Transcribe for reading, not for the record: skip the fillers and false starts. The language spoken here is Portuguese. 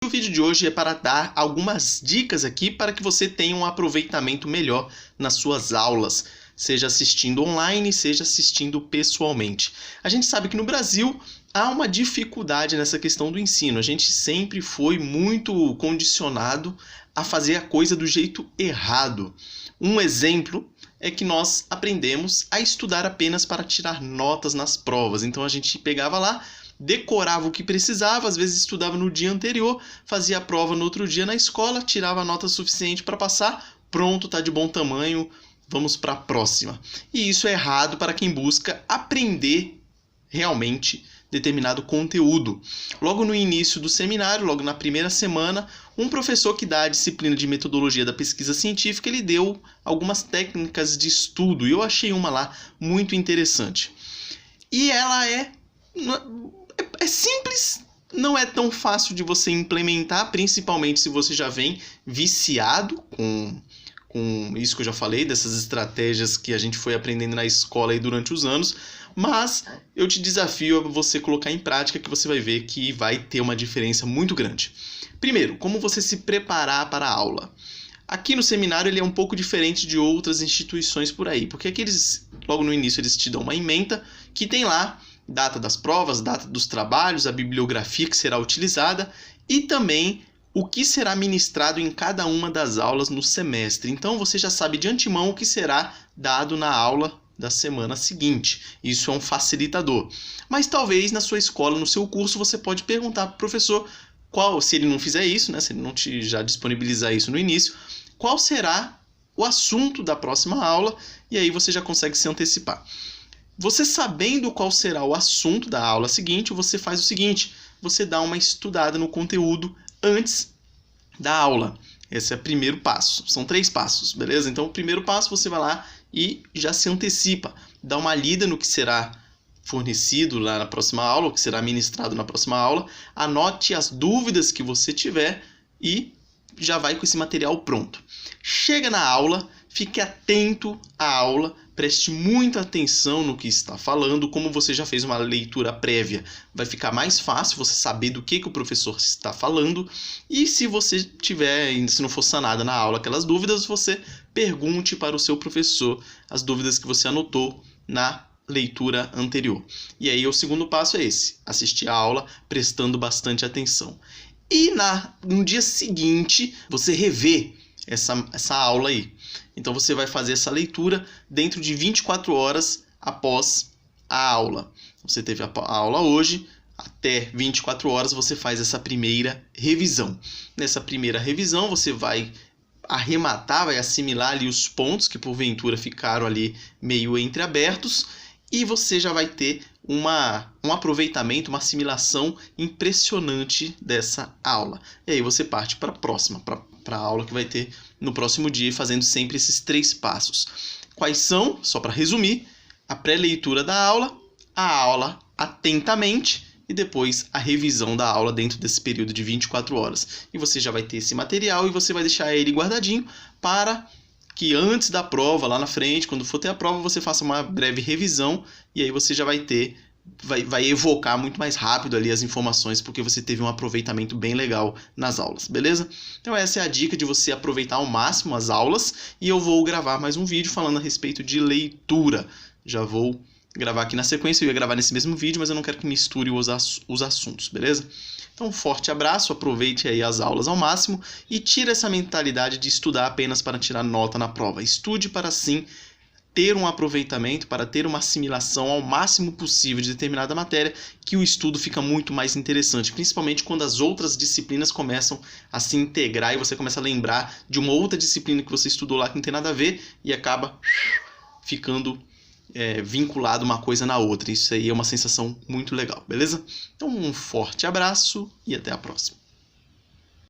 O vídeo de hoje é para dar algumas dicas aqui para que você tenha um aproveitamento melhor nas suas aulas, seja assistindo online, seja assistindo pessoalmente. A gente sabe que no Brasil há uma dificuldade nessa questão do ensino. A gente sempre foi muito condicionado a fazer a coisa do jeito errado. Um exemplo é que nós aprendemos a estudar apenas para tirar notas nas provas. Então a gente pegava lá, decorava o que precisava, às vezes estudava no dia anterior, fazia a prova no outro dia na escola, tirava a nota suficiente para passar, pronto, tá de bom tamanho, vamos para a próxima. E isso é errado para quem busca aprender realmente determinado conteúdo. Logo no início do seminário, logo na primeira semana, um professor que dá a disciplina de metodologia da pesquisa científica, ele deu algumas técnicas de estudo, e eu achei uma lá muito interessante. E ela é simples, não é tão fácil de você implementar, principalmente se você já vem viciado com isso que eu já falei, dessas estratégias que a gente foi aprendendo na escola aí durante os anos, mas eu te desafio a você colocar em prática que você vai ver que vai ter uma diferença muito grande. Primeiro, como você se preparar para a aula. Aqui no seminário ele é um pouco diferente de outras instituições por aí, porque aqui logo no início eles te dão uma ementa que tem lá data das provas, data dos trabalhos, a bibliografia que será utilizada e também o que será ministrado em cada uma das aulas no semestre. Então você já sabe de antemão o que será dado na aula da semana seguinte. Isso é um facilitador. Mas talvez na sua escola, no seu curso, você pode perguntar para o professor se ele não fizer isso, né, se ele não te já disponibilizar isso no início, qual será o assunto da próxima aula, e aí você já consegue se antecipar. Você sabendo qual será o assunto da aula seguinte, você faz o seguinte, você dá uma estudada no conteúdo antes da aula. Esse é o primeiro passo. São 3 passos, beleza? Então, o primeiro passo, você vai lá e já se antecipa. Dá uma lida no que será fornecido lá na próxima aula, o que será ministrado na próxima aula. Anote as dúvidas que você tiver e já vai com esse material pronto. Chega na aula, fique atento à aula, preste muita atenção no que está falando. Como você já fez uma leitura prévia, vai ficar mais fácil você saber do que o professor está falando. E se você se não for sanada na aula aquelas dúvidas, você pergunte para o seu professor as dúvidas que você anotou na leitura anterior. E aí o segundo passo é esse, assistir a aula prestando bastante atenção. E no dia seguinte, você revê essa aula aí. Então você vai fazer essa leitura dentro de 24 horas após a aula. Você teve a aula hoje, até 24 horas você faz essa primeira revisão. Nessa primeira revisão você vai arrematar, vai assimilar ali os pontos que porventura ficaram ali meio entreabertos e você já vai ter um aproveitamento, uma assimilação impressionante dessa aula. E aí você parte para a próxima, para a aula que vai ter no próximo dia, fazendo sempre esses 3 passos. Quais são? Só para resumir, a pré-leitura da aula, a aula atentamente e depois a revisão da aula dentro desse período de 24 horas. E você já vai ter esse material e você vai deixar ele guardadinho para que antes da prova, lá na frente, quando for ter a prova, você faça uma breve revisão e aí você já vai evocar muito mais rápido ali as informações, porque você teve um aproveitamento bem legal nas aulas, beleza? Então essa é a dica de você aproveitar ao máximo as aulas e eu vou gravar mais um vídeo falando a respeito de leitura. Já vou gravar aqui na sequência, eu ia gravar nesse mesmo vídeo, mas eu não quero que misture os assuntos, beleza? Então um forte abraço, aproveite aí as aulas ao máximo e tire essa mentalidade de estudar apenas para tirar nota na prova. Estude para sim ter um aproveitamento, para ter uma assimilação ao máximo possível de determinada matéria, que o estudo fica muito mais interessante, principalmente quando as outras disciplinas começam a se integrar e você começa a lembrar de uma outra disciplina que você estudou lá que não tem nada a ver e acaba ficando vinculado uma coisa na outra. Isso aí é uma sensação muito legal, beleza? Então um forte abraço e até a próxima.